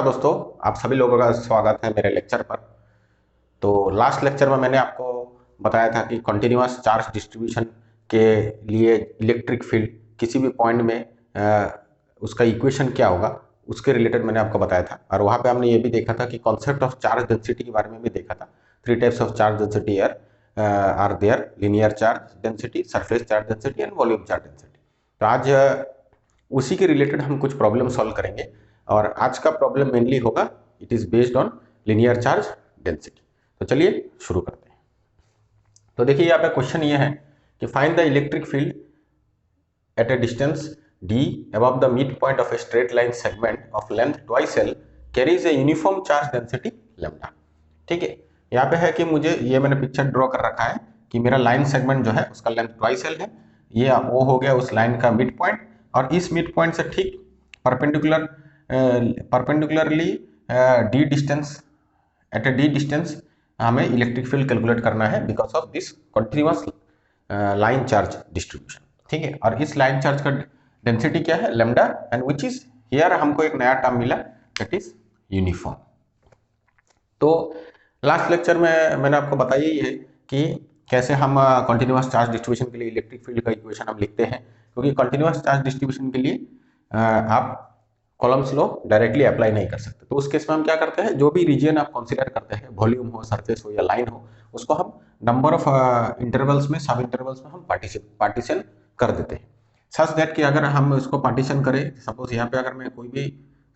नमस्कार दोस्तों, आप सभी लोगों का स्वागत है मेरे लेक्चर पर। तो लास्ट लेक्चर में मैंने आपको बताया था कि कंटिन्यूअस चार्ज डिस्ट्रीब्यूशन के लिए इलेक्ट्रिक फील्ड किसी भी पॉइंट में उसका इक्वेशन क्या होगा, उसके रिलेटेड मैंने आपको बताया था। और वहाँ पे हमने ये भी देखा था कि कॉन्सेप्ट ऑफ चार्ज डेंसिटी के बारे में भी देखा था। 3 types of charge density are there: linear charge density, surface charge density and volume charge density. तो आज उसी के रिलेटेड हम कुछ प्रॉब्लम सॉल्व करेंगे और आज का प्रॉब्लम मेनली होगा, it is based on linear charge density. तो चलिए शुरू करते हैं। तो देखिए यहाँ पे क्वेश्चन ये है कि find the electric field at A distance d above the midpoint of a straight line segment of length twice l carries a uniform charge density lambda। ठीक है, यहाँ पे है कि मुझे ये मैंने पिक्चर ड्रॉ कर रखा है कि मेरा लाइन सेगमेंट जो है उसका लेंथ ट्वाइस एल है। ये वो हो गया उस लाइन का मिड पॉइंट, और इस मिड पॉइंट से ठीक perpendicularly d distance, at a d distance हमें इलेक्ट्रिक फील्ड कैलकुलेट करना है because of this continuous line charge distribution. ठीक है, और इस लाइन चार्ज का डेंसिटी क्या है? Lambda, and which is here हमको एक नया टर्म मिला, दैट इज यूनिफॉर्म। तो लास्ट लेक्चर में मैंने आपको बताया ही है कि कैसे हम कंटिन्यूअस चार्ज डिस्ट्रीब्यूशन के लिए इलेक्ट्रिक फील्ड का इक्वेशन हम लिखते हैं, क्योंकि कंटिन्यूअस चार्ज डिस्ट्रीब्यूशन के लिए आप कॉलम्स लॉ डायरेक्टली अप्लाई नहीं कर सकते। तो उस केस में हम क्या करते हैं, जो भी रीजन आप कंसीडर करते हैं, वॉल्यूम हो, सरफेस हो या लाइन हो, उसको हम नंबर ऑफ इंटरवल्स में, सब इंटरवल्स में हम पार्टीशन कर देते हैं, सच दैट कि अगर हम इसको पार्टीशन करें, सपोज यहाँ पे अगर मैं कोई भी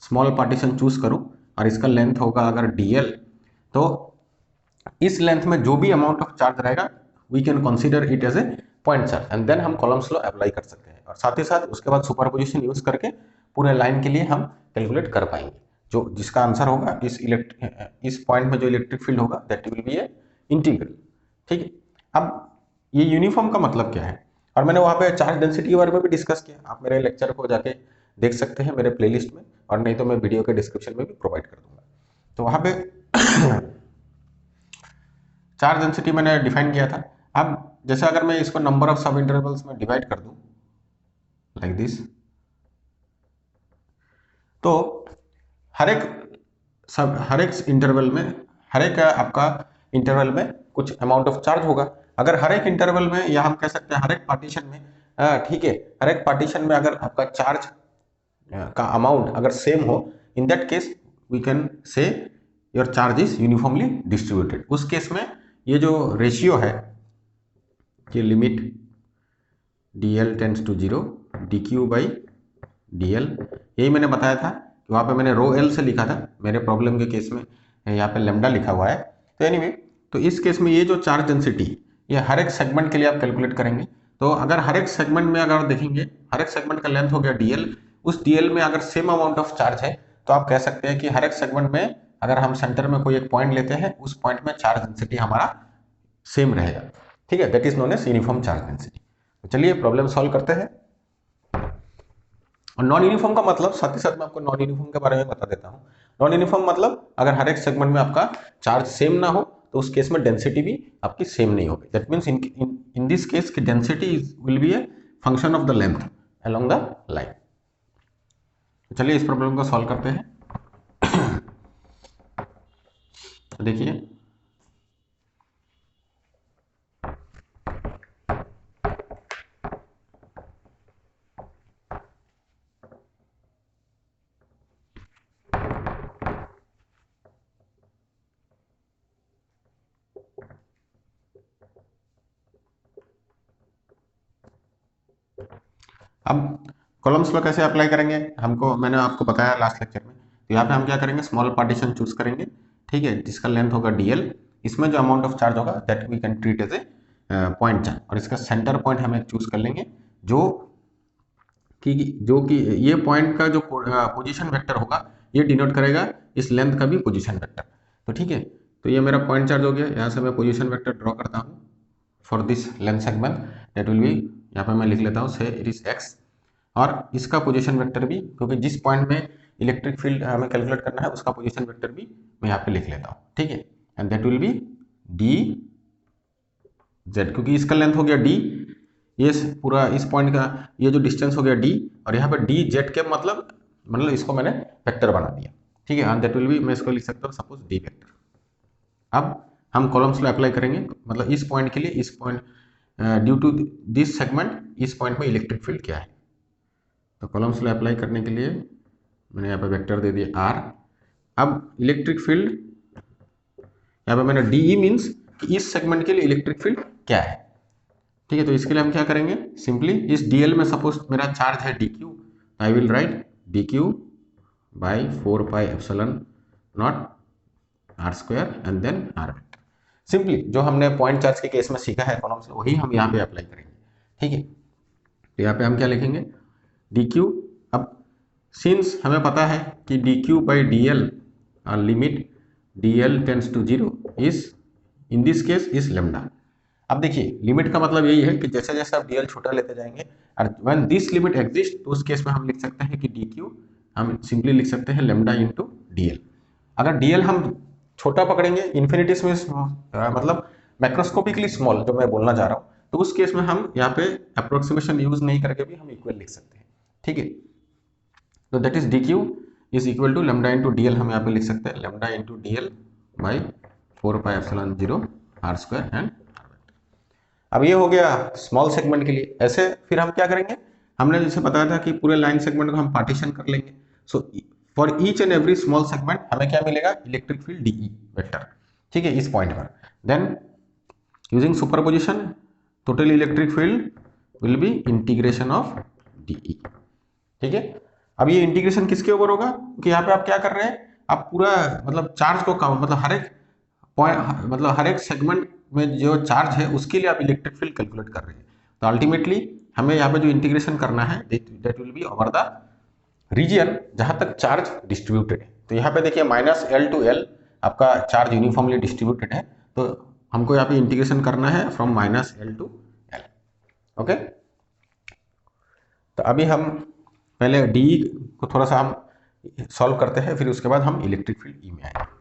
स्मॉल पार्टीशन चूज करूं और इसका लेंथ होगा अगर dl, तो इस लेंथ में जो भी अमाउंट ऑफ चार्ज रहेगा we can consider it as a point charge, and then हम कॉलम्स लॉ अप्लाई कर सकते हैं। और साथ ही साथ उसके बाद सुपरपोजिशन यूज करके पूरे लाइन के लिए हम कैलकुलेट कर पाएंगे, जो जिसका आंसर होगा इस पॉइंट में जो इलेक्ट्रिक फील्ड होगा that will be A integral. ठीक है, अब ये यूनिफॉर्म का मतलब क्या है, और मैंने वहाँ पे चार्ज डेंसिटी के बारे में भी डिस्कस किया। आप मेरे लेक्चर को जाके देख सकते हैं मेरे प्लेलिस्ट में, और नहीं तो मैं वीडियो के डिस्क्रिप्शन में भी प्रोवाइड कर दूंगा। तो वहाँ पे चार्ज डेंसिटी मैंने डिफाइन किया था। अब जैसे अगर मैं इसको नंबर ऑफ सब इंटरवल्स में डिवाइड कर दूं लाइक दिस, तो हर एक इंटरवल में, हर एक आपका इंटरवल में कुछ अमाउंट ऑफ चार्ज होगा। अगर हर एक इंटरवल में, या हम कह सकते हैं हर एक पार्टीशन में, ठीक है, हर एक पार्टीशन में अगर आपका चार्ज का अमाउंट अगर सेम हो, in that case we can say your charge is uniformly distributed. उस केस में ये जो रेशियो है कि limit dl tends to 0 dq by dl, यही मैंने बताया था कि वहाँ पे मैंने रो एल से लिखा था, मेरे प्रॉब्लम के केस में यहाँ पे लैम्डा लिखा हुआ है। तो एनीवे, तो इस केस में ये जो चार्ज डेंसिटी, ये हर एक सेगमेंट के लिए आप कैलकुलेट करेंगे। तो अगर हर एक सेगमेंट में अगर देखेंगे, हर एक सेगमेंट का लेंथ हो गया dl, उस dl में अगर सेम अमाउंट ऑफ चार्ज है, तो आप कह सकते हैं कि हर एक सेगमेंट में अगर हम सेंटर में कोई एक पॉइंट लेते हैं, उस पॉइंट में चार्ज डेंसिटी हमारा सेम रहेगा। ठीक है, that is known as uniform charge density. तो चलिए प्रॉब्लम सॉल्व करते हैं। और नॉन यूनिफॉर्म का मतलब, साथ ही साथ मैं आपको नॉन यूनिफॉर्म के बारे में बता देता हूँ। नॉन यूनिफॉर्म मतलब अगर हर एक सेगमेंट में आपका चार्ज सेम ना हो, तो उस केस में डेंसिटी भी आपकी सेम नहीं होगी। That means in this case की density will be a function of the length along the line. चलिए इस प्रॉब्लम को सॉल्व करते हैं। देखिए, अब कॉलम्स लॉ कैसे अप्लाई करेंगे, मैंने आपको बताया लास्ट लेक्चर में। तो यहाँ पे हम क्या करेंगे, स्मॉल पार्टीशन चूज करेंगे, ठीक है, जिसका लेंथ होगा dl। इसमें जो अमाउंट ऑफ चार्ज होगा that we can treat as a point charge, और इसका सेंटर पॉइंट हम एक चूज कर लेंगे, जो कि ये पॉइंट का जो पोजीशन वेक्टर होगा, ये डिनोट करेगा इस लेंथ का भी पोजीशन वेक्टर। तो ठीक है, तो ये मेरा पॉइंट चार्ज हो गया। यहाँ से मैं पोजीशन वेक्टर ड्रॉ करता हूँ for this length segment, that will B, यहाँ पे मैं लिख लेता हूँ से इट इज x, और इसका पोजीशन वेक्टर भी, क्योंकि जिस पॉइंट में इलेक्ट्रिक फील्ड हमें कैलकुलेट करना है उसका पोजीशन वेक्टर भी मैं यहाँ पे लिख लेता हूँ। ठीक है, and that will B dz, क्योंकि इसका लेंथ हो गया d, ये पूरा इस पॉइंट का ये जो डिस्टेंस हो गया d, और यहाँ पे dz के मतलब इसको मैंने वेक्टर बना दिया। ठीक है, दैट विल बी, मैं इसको लिख सकता हूँ सपोज डी वेक्टर। अब हम कॉलम्स लॉ अप्लाई करेंगे, मतलब इस पॉइंट के लिए, इस point due to this segment, इस पॉइंट में इलेक्ट्रिक फील्ड क्या है। तो कॉलम्स लॉ अप्लाई करने के लिए मैंने यहाँ पे वेक्टर दे दिया आर। अब इलेक्ट्रिक फील्ड यहाँ पे मैंने डी मीन्स कि इस सेगमेंट के लिए इलेक्ट्रिक फील्ड क्या है। ठीक है, तो इसके लिए हम क्या करेंगे, सिंपली इस डीएल में सपोज मेरा चार्ज है d q, I will write d q by 4 pi epsilon naught r square and then r vector. Simply जो हमने पॉइंट चार्ज के केस में सीखा है इकोनॉमिक्स, वही हम यहाँ पे अप्लाई करेंगे। ठीक है, तो यहाँ पे हम क्या लिखेंगे, डी क्यू। अब सिंस हमें पता है कि d q by d l limit d l tends to 0 is in this case is lambda. अब देखिए लिमिट का मतलब यही है कि जैसे जैसे आप डीएल छोटा लेते जाएंगे, और व्हेन दिस लिमिट एग्जिस्ट, तो उस केस में हम लिख सकते हैं कि डी क्यू हम सिंपली लिख सकते हैं लेमडा इंटू डीएल। अगर डीएल हम छोटा पकड़ेंगे, इन्फिनिटीज में मतलब मैक्रोस्कोपिकली स्मॉल जो मैं बोलना चाह रहा हूँ, तो उस केस में हम यहाँ पे अप्रोक्सीमेशन यूज नहीं करके भी हम इक्वल लिख सकते हैं। ठीक है, तो that is d q is equal to lambda into dl, हम यहाँ पे लिख सकते हैं lambda into dl by 4 pi epsilon 0 r square and. अब ये हो गया स्मॉल सेगमेंट के लिए। ऐसे फिर हम क्या करेंगे, हमने जैसे बताया था कि पूरे लाइन सेगमेंट को हम पार्टीशन कर लेंगे। So for each and every small segment हमें क्या मिलेगा, इलेक्ट्रिक फील्ड डीई वेक्टर। ठीक है, इस पॉइंट पर then using superposition total electric field will be integration of dE. ठीक है, अब ये इंटीग्रेशन किसके ऊपर होगा, कि यहाँ पे आप क्या कर रहे हैं, आप पूरा मतलब चार्ज को काउंट, मतलब हर एक पॉइंट, मतलब हर एक सेगमेंट में जो चार्ज है उसके लिए आप इलेक्ट्रिक फील्ड कैलकुलेट कर रहे हैं। तो अल्टीमेटली हमें यहाँ पे जो इंटीग्रेशन करना है that will be over the region जहां तक चार्ज डिस्ट्रीब्यूटेड है। तो यहाँ पे देखिए -L to L आपका चार्ज यूनिफॉर्मली डिस्ट्रीब्यूटेड है, तो हमको यहाँ पे इंटीग्रेशन करना है from -L to L। Okay, तो अभी हम पहले डी को थोड़ा सा हम सॉल्व करते हैं, फिर उसके बाद हम इलेक्ट्रिक फील्ड ई में आएंगे।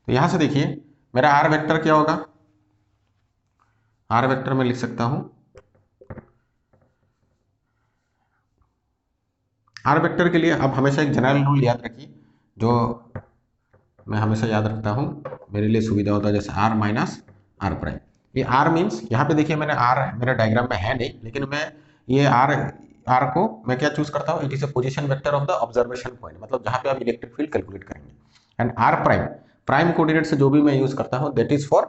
तो यहां से देखिए मेरा आर वेक्टर क्या होगा, आर वेक्टर में लिख सकता हूं, आर वेक्टर के लिए अब हमेशा एक जनरल रूल याद रखिए, जो मैं हमेशा याद रखता हूं, मेरे लिए सुविधा होता है, जैसे आर माइनस आर प्राइम। ये आर मीन्स यहाँ पे देखिए मैंने आर मेरा डायग्राम में है नहीं, लेकिन मैं ये आर को मैं क्या चूज करता हूँ, it is a position vector of the observation point, मतलब जहां पे आप इलेक्ट्रिक फील्ड कैलकुलेट करेंगे। And R prime, prime coordinate से जो भी मैं यूज करता हूँ दैट इज फॉर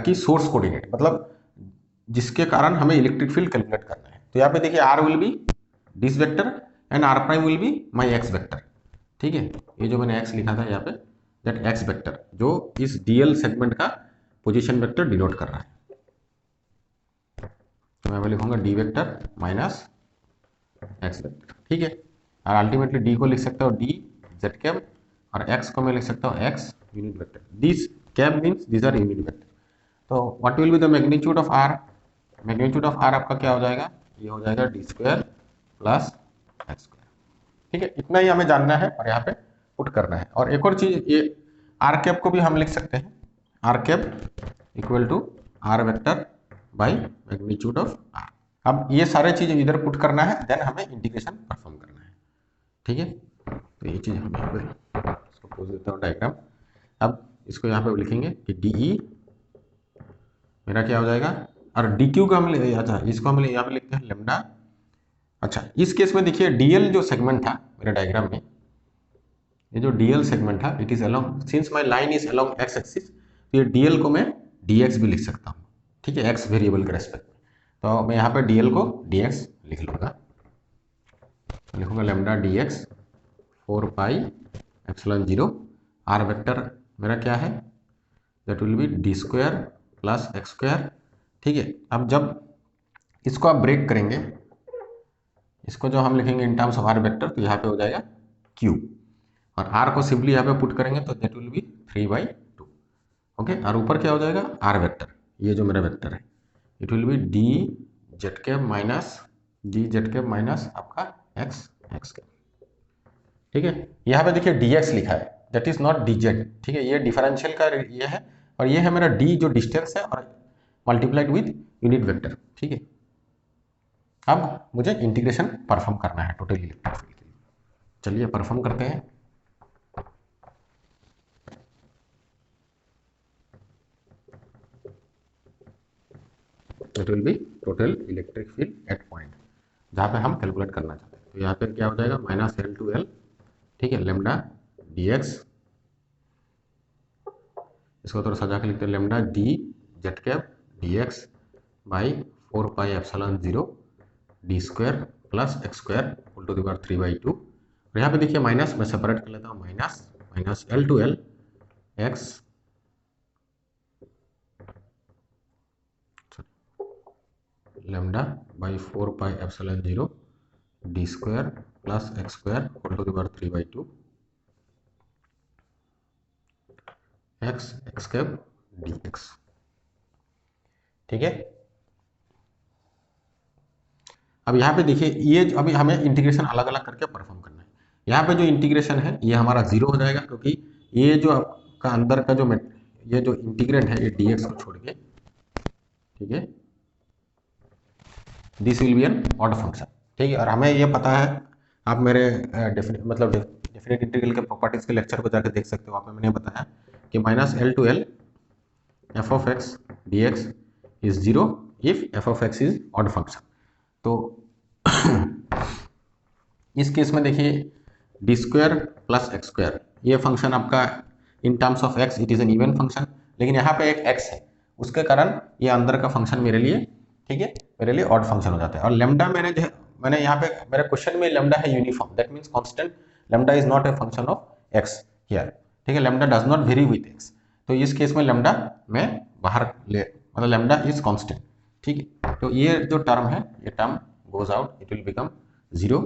की सोर्स कोऑर्डिनेट, मतलब जिसके कारण हमें इलेक्ट्रिक फील्ड कैलकुलेट करना है। तो यहाँ पे देखिए R will be this vector and R prime will be my X vector. ठीक है, ये जो मैंने एक्स लिखा था यहाँ पे, दैट एक्स वेक्टर जो इस डीएल सेगमेंट का पोजीशन वेक्टर डिनोट कर रहा है। तो मैं लिखूंगा d vector minus x vector. ठीक है, और अल्टीमेटली डी को लिख सकता हूँ डी जेड कैप, और एक्स को मैं लिख सकता हूँ x unit vector. This cap means these are unit vector. तो what will be the magnitude of r, magnitude of r आपका क्या हो जाएगा, ये हो जाएगा D square plus x square. ठीक है, इतना ही हमें जानना है और यहाँ पे पुट करना है। और एक और चीज, ये आर कैप को भी हम लिख सकते हैं, R cap equal to R vector by magnitude of R. अब ये सारे चीज इधर पुट करना है, देन हमें इंटीग्रेशन परफॉर्म करना है। ठीक है, तो ये चीज हम यहाँ पे इसको पोज देता हूँ डायग्राम। अब इसको यहाँ पे लिखेंगे कि डीई मेरा क्या हो जाएगा, और डी क्यू का हम अच्छा इसको हम यहाँ पे लिखते हैं लेमडा। अच्छा, इस केस में देखिए डीएल जो सेगमेंट था मेरे डायग्राम में, ये जो डीएल सेगमेंट था it is along, since my line is along x axis, तो ये डीएल को मैं डीएक्स भी लिख सकता हूँ। ठीक है, एक्स वेरिएबल के रेस्पेक्ट में, तो मैं यहाँ पे डीएल को डीएक्स लिख लूंगा, लिखूंगा lambda dx 4 pi epsilon 0 R vector मेरा क्या है, that will be D square plus x square. ठीक है, अब जब इसको आप ब्रेक करेंगे, इसको जो हम लिखेंगे in terms of R vector, तो यहाँ पे हो जाएगा क्यू, और आर को सिंपली यहाँ पे पुट करेंगे तो दैट विल बी 3/2। ओके, और ऊपर क्या हो जाएगा आर वेक्टर, ये जो मेरा वेक्टर है it will be D z cap minus आपका एक्स कैप। ठीक है, यहाँ पे देखिए dx लिखा है, दैट इज नॉट dz। ठीक है, ये डिफरेंशियल का ये है, और ये है मेरा d जो डिस्टेंस है, और मल्टीप्लाइड विद यूनिट वेक्टर। ठीक है, अब मुझे इंटीग्रेशन परफॉर्म करना है टोटल इलेक्ट्रिक फील्ड के लिए। चलिए परफॉर्म करते हैं। It will be total electric field at point जहाँ पे हम कैलकुलेट करना चाहते हैं। तो यहाँ पे क्या हो जाएगा, माइनस एल टू एल, ठीक है, लेमडा डी एक्स, इसको थोड़ा सजा के लिखते हैं, lambda d z cap d x by 4πε0 d square plus x square whole to the power 3/2। और यहाँ पे देखिए माइनस, मैं सेपरेट कर लेता हूँ, minus minus l to l x lambda by 4πε0 d square plus x square whole to the power 3/2 x x cap d x. ठीक है, अब यहाँ पे देखिए ये अभी हमें इंटीग्रेशन अलग अलग करके परफॉर्म करना है। यहाँ पे जो इंटीग्रेशन है ये हमारा जीरो हो जाएगा, क्योंकि ये जो आपका अंदर का जो ये जो इंटीग्रेंड है ये dx को छोड़ के, ठीक है, this will be an odd function. ठीक है, और हमें ये पता है, आप मेरे डेफिनेट इंटीग्रल के प्रॉपर्टीज के लेक्चर को जाकर देख सकते हो, वहाँ पे मैंने बताया कि minus l to L F of x D x is zero if F of x is odd function. तो इस केस में देखिए D square plus x square, ये फंक्शन आपका इन terms of x it is an even function, लेकिन यहाँ पे एक एक्स है, उसके कारण ये अंदर का फंक्शन मेरे लिए, ठीक है, मेरे लिए ऑड फंक्शन हो जाता है। और लेमडा मैंने यहाँ पे मेरे क्वेश्चन में लेमडा है uniform, that means constant, lambda is not a function of x here. ठीक है, lambda does not very with x, तो इस केस में लेमडा मैं बाहर मतलब लेमडा इज कांस्टेंट। ठीक है, तो ये जो टर्म है ये term goes out, it will become zero.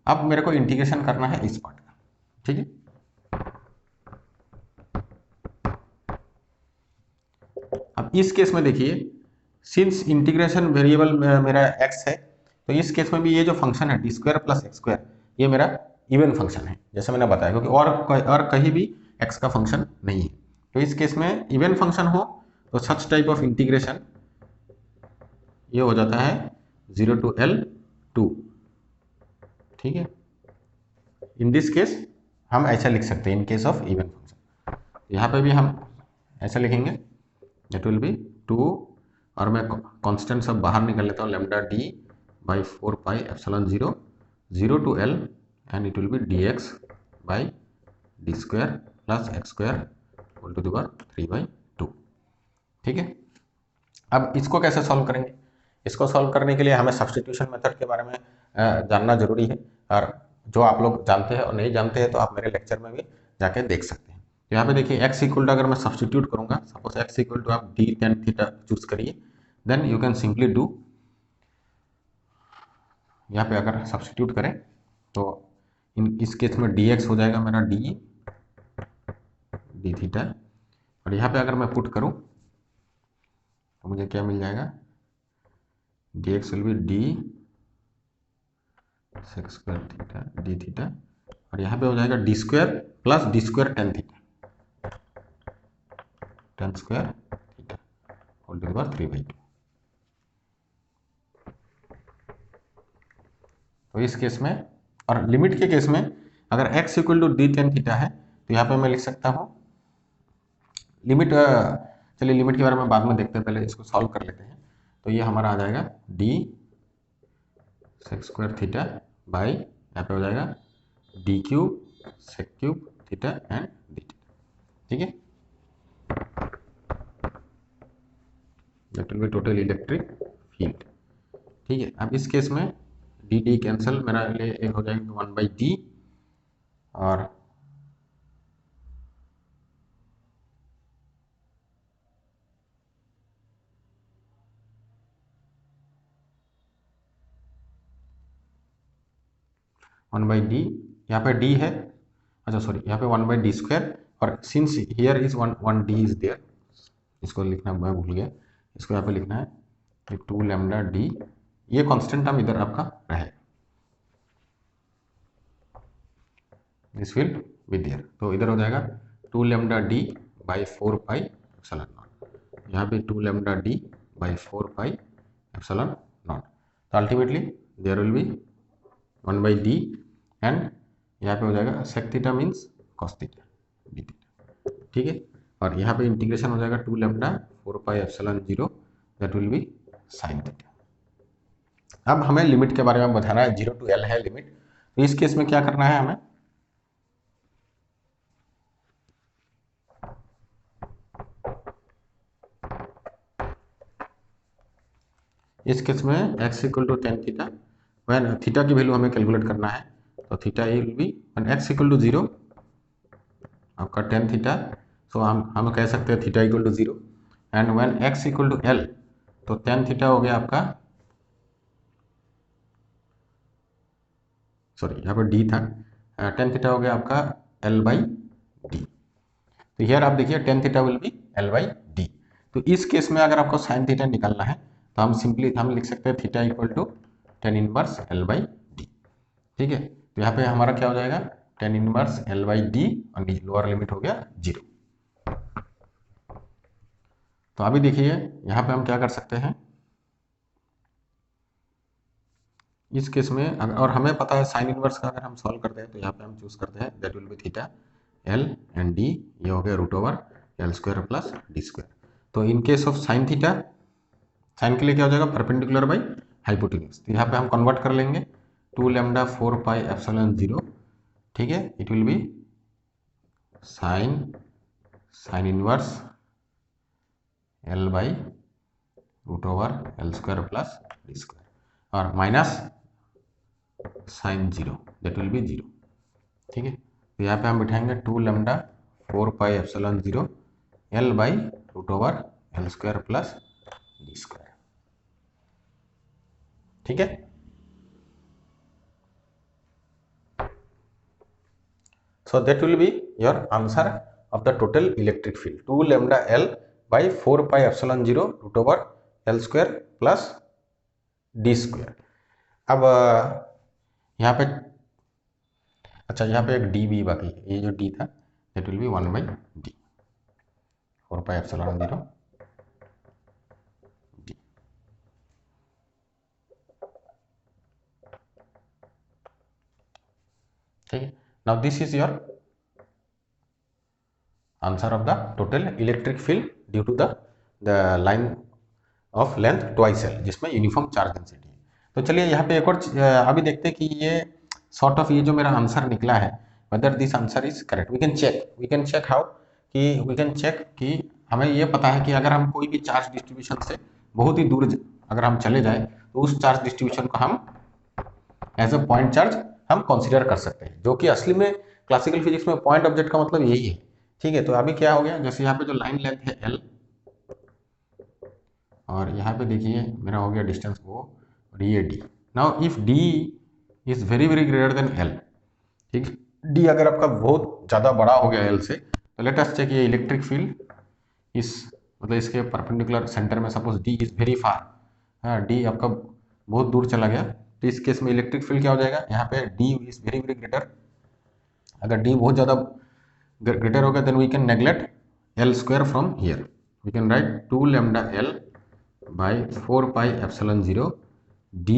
अब मेरे को इंटीग्रेशन करना है इस पार्ट का। ठीक है, अब इस केस में देखिए सिंस इंटीग्रेशन वेरिएबल मेरा x है, तो इस केस में भी ये जो फंक्शन है D square plus x square ये मेरा इवन फंक्शन है, जैसे मैंने बताया, क्योंकि और कहीं भी x का फंक्शन नहीं है। तो इस केस में इवन फंक्शन हो तो सच टाइप ऑफ इंटीग्रेशन ये हो जाता है 0 to L2। ठीक है, इन दिस केस हम ऐसा लिख सकते हैं इन केस ऑफ इवन फंक्शन, यहाँ पे भी हम ऐसा लिखेंगे, इट विल बी 2, और मैं कांस्टेंट सब बाहर निकल लेता हूँ, lambda d by 4πε0 0 to L and it will be dx by d square plus x square whole to the power 3/2। ठीक है, अब इसको कैसे सॉल्व करेंगे? इसको सॉल्व करने के लिए हमें सब्स्टिट्यूशन मेथड के बारे में जानना जरूरी है, और जो आप लोग जानते हैं और नहीं जानते हैं तो आप मेरे लेक्चर में भी जाके देख सकते हैं। तो यहाँ पे देखिए x इक्वल टू, अगर मैं सब्स्टिट्यूट करूंगा, सपोज x इक्वल टू आप डी टेन थीटा चूज करिए, then you can simply do, यहाँ पे अगर सब्स्टिट्यूट करें तो इस केस में dx हो जाएगा मेरा डी थीटा, और यहाँ पे अगर मैं पुट करूं तो मुझे क्या मिल जाएगा, dx will be D sec square theta D theta, और यहाँ पे हो जाएगा D square plus D square tan theta tan square theta whole to the power 3/2। तो इस केस में, और लिमिट के केस में अगर x equal to D tan theta है तो यहाँ पे मैं लिख सकता हूँ लिमिट, चलिए लिमिट के बारे में बाद में देखते हैं, पहले इसको सॉल्व कर लेते हैं। तो ये हमारा आ जाएगा D sec square theta by, यहाँ पे हो जाएगा D cube sec cube theta and D theta. ठीक है, that will be total electric field. ठीक है, अब इस केस में डी डी कैंसिल, मेरा लिए हो जाएगा 1/d, और वन बाई डी, यहाँ पे d है, अच्छा सॉरी, यहाँ पे 1/d स्क्वायर, और since here is one d is there, इसको लिखना मैं भूल गया, इसको यहाँ पे लिखना है 2 लैम्डा d, ये कांस्टेंट टर्म इधर आपका रहे, दिस विल बी देयर, तो इधर हो जाएगा 2 लैम्डा d बाई 4πε0, यहाँ पे 2 lambda d by 4πε0 epsilon naught. तो ultimately there will be 1/d and यहाँ पे हो जाएगा sec theta means cos theta D theta, ठीक है। और यहाँ पे इंटीग्रेशन हो जाएगा 2 lambda 4 pi epsilon 0 that will be sine theta. अब हमें लिमिट के बारे में बताना है, 0 to L है लिमिट। तो इस केस में क्या करना है हमें, इस केस में x equal to tan theta, when theta की वैल्यू हमें कैलकुलेट करना है। तो theta will be when x equal to 0 आपका टेन थीटा, सो हम कह सकते हैं theta equal to 0 and when x equal to L, तो टेन थीटा हो गया आपका, सॉरी यहाँ पर d था, टेन थीटा हो गया आपका L/d। तो हियर आप देखिए tan theta will B L/d। तो इस केस में अगर आपको साइन थीटा निकालना है तो हम सिंपली हम लिख सकते हैं theta equal to tan inverse L/d, ठीक है। तो यहाँ पे हमारा क्या हो जाएगा, टेन इनवर्स L/d और लोअर लिमिट हो गया 0। तो अभी देखिए यहाँ पे हम क्या कर सकते हैं इस केस में, और हमें पता है साइन इनवर्स का अगर हम सॉल्व करते हैं तो यहाँ पे हम चूज करते हैं that will be theta L and d, ये हो गया √L² प्लस d²। तो in case of sine theta, sine के लिए क्या हो जाएगा परपेंडिकुलर बाई हाइपोटेन्यूज, तो यहाँ पे हम कन्वर्ट कर लेंगे 2 लैम्डा 4 पाई एप्सिलॉन 0, ठीक है। It will be sine inverse L/√L² plus d² और minus sine 0 that will be 0, ठीक है। तो यहाँ पे हम बिठाएंगे 2 lambda 4 pi epsilon 0 L/√L² plus d², ठीक है। So that will be your answer of the total electric field, 2 lambda L by 4 pi epsilon 0 √L² plus d²। अब यहाँ पे अच्छा, यहाँ पे एक डी भी बाकी है, ये जो डी था that will be 1/d 4 pi epsilon 0 d, ठीक है। Now this is your answer of the total electric field due to the line of length twice L, जिसमें यूनिफॉर्म चार्ज डेंसिटी है। तो चलिए यहाँ पे एक और अभी देखते हैं कि ये सॉर्ट ऑफ ये जो मेरा आंसर निकला है whether this answer is correct। we can check how कि we can check कि हमें ये पता है कि अगर हम कोई भी चार्ज डिस्ट्रीब्यूशन से बहुत ही दूर अगर हम चले जाए तो उस चार्ज डिस्ट्रीब्यूशन को हम एज अ पॉइंट चार्ज हम कंसीडर कर सकते हैं, जो कि असली में क्लासिकल फिजिक्स में पॉइंट ऑब्जेक्ट का मतलब यही है, ठीक है। तो अभी क्या हो गया, जैसे यहाँ पे जो लाइन लेंथ है L और यहाँ पे देखिए मेरा हो गया डिस्टेंस O और ये D। Now if D is very greater than L, ठीक, D अगर आपका बहुत ज़्यादा बड़ा हो गया L से, तो लेट अस चेक ये इलेक्ट्रिक फील्ड इस मतलब इसके परपेंडिकुलर सेंटर में suppose D is very far, हाँ D आपका बहुत दूर चला गया, तो इस केस में इलेक्ट्रिक फील्ड क्या हो जाएगा, यहाँ पे D इज वेरी ग्रेटर, अगर D बहुत ज़्यादा ग्रेटर होगा then we can neglect L² from here, we can write 2 lambda L by 4 pi epsilon 0 d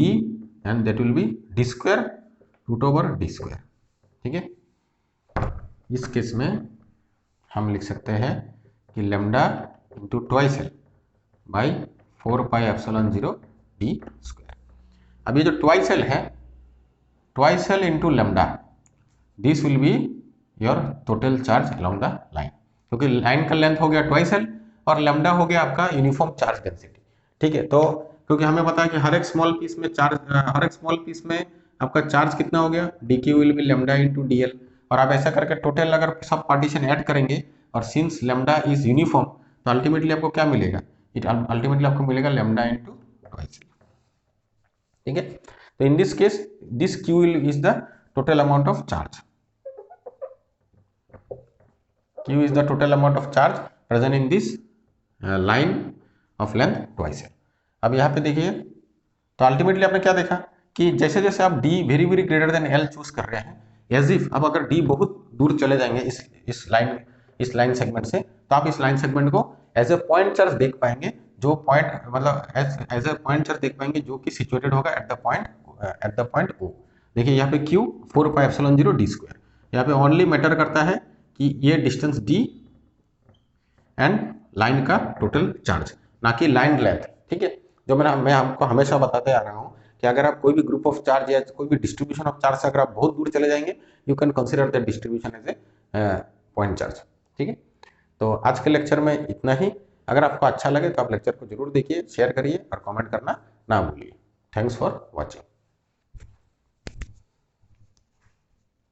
and that will be d² √d², ठीक है। इस केस में हम लिख सकते हैं कि lambda into twice L by 4 pi epsilon 0 d²। अब ये जो ट्वाइस L है, twice L into lambda, this will be your total charge along the line, क्योंकि लाइन का लेंथ हो गया ट्वाइस L और लैम्डा हो गया आपका यूनिफॉर्म चार्ज डेंसिटी, ठीक है। तो क्योंकि हमें पता है कि हर एक स्मॉल पीस में चार्ज, हर एक स्मॉल पीस में आपका चार्ज कितना हो गया, dq will be lambda into dl, और आप ऐसा करके टोटल अगर सब पार्टीशन ऐड करेंगे और सिंस लैम्डा इज यूनिफॉर्म तो अल्टीमेटली आपको क्या मिलेगा, अल्टीमेटली आपको मिलेगा लैम्डा इंटू ट्वाइस, ठीक है। तो इन this case this q is the total amount of charge, q is the total amount of charge present in this line of length twice L। अब यहाँ पे देखिए तो अल्टीमेटली आपने क्या देखा कि जैसे जैसे आप D very greater than L choose कर रहे हैं, एज इफ अब अगर D बहुत दूर चले जाएंगे इस लाइन सेगमेंट से, तो आप इस लाइन सेगमेंट को एज ए पॉइंट चार्ज देख पाएंगे, जो पॉइंट मतलब एज ए पॉइंट चार्ज देख पाएंगे जो कि सिचुएटेड होगा एट द पॉइंट ओ। देखिए यहाँ पे Q 4πε0 d स्क्वायर, यहाँ पे ओनली मैटर करता है कि ये डिस्टेंस d एंड लाइन का टोटल चार्ज, ना कि लाइन लेंथ। ठीक है, जो मैं हमको हमेशा बताते आ रहा हूँ कि अगर आप कोई भी ग्रुप ऑफ चार्ज या कोई भी डिस्ट्रीब्यूशन ऑफ चार्ज से अगर आप बहुत दूर चले जाएंगे, you can consider the distribution as a point charge. ठीक है, तो आज के लेक्चर में इतना ही। अगर आपको अच्छा लगे तो आप लेक्चर को जरूर देखिए, शेयर करिए और कमेंट करना ना भूलिए। Thanks for watching.